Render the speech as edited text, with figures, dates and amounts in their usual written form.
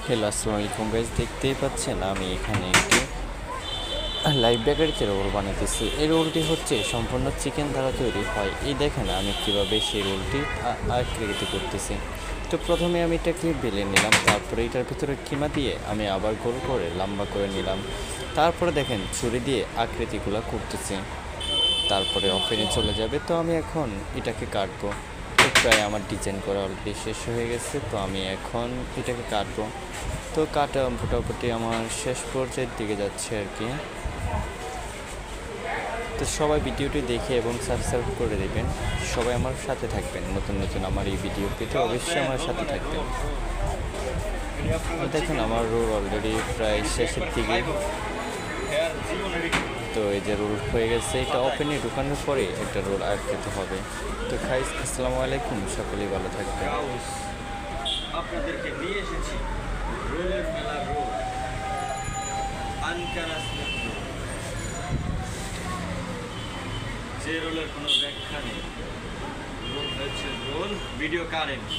Hello আসসালামু আলাইকুম guys, দেখতেই পাচ্ছেন আমি এখানে একটি লাইভ বেকারিতে রোল বানাতেছি। এই রোলটি হচ্ছে সম্পূর্ণ চিকেন দ্বারা তৈরি হয়। এই দেখেন আমি কীভাবে সেই রোলটি আকৃতি করতেছি। তো প্রথমে আমি এটাকে বেলে নিলাম, তারপরে এটার ভিতরে কিমা দিয়ে আমি আবার গোল করে লম্বা করে নিলাম। তারপরে দেখেন ছুরি দিয়ে আকৃতিগুলো করতেছি, তারপরে ওভেনে চলে যাবে। তো আমি এখন এটাকে কাটবো। তো প্রায় আমার ডিজাইন করা অলরেডি শেষ হয়ে গেছে। তো আমি এখন এটাকে কাটবো। তো কাটা মোটামুটি আমার শেষ পর্যায়ের দিকে যাচ্ছে আর কি। তো সবাই ভিডিওটি দেখে এবং সাবস্ক্রাইব করে দেবেন। সবাই আমার সাথে থাকবেন, নতুন নতুন আমার এই ভিডিও পেতে অবশ্যই আমার সাথে থাকবেন। দেখেন আমার রোল অলরেডি প্রায় শেষের দিকে। তো এই যে রোল হয়ে গেছে, এটা ওপেনে ঢুকানোর পরে একটা রোল আকৃত হবে। তো গাইস আসসালামু আলাইকুম, সকলেই ভালো থাকবেন। আপনাদেরকে নিয়ে এসেছি রোলের মেলা রোল, আনকারা স্নেক রোল, যে রোলের কোনো ব্যাখ্যা নেই। রোল হচ্ছে রোল, ভিডিও কারেন্ট।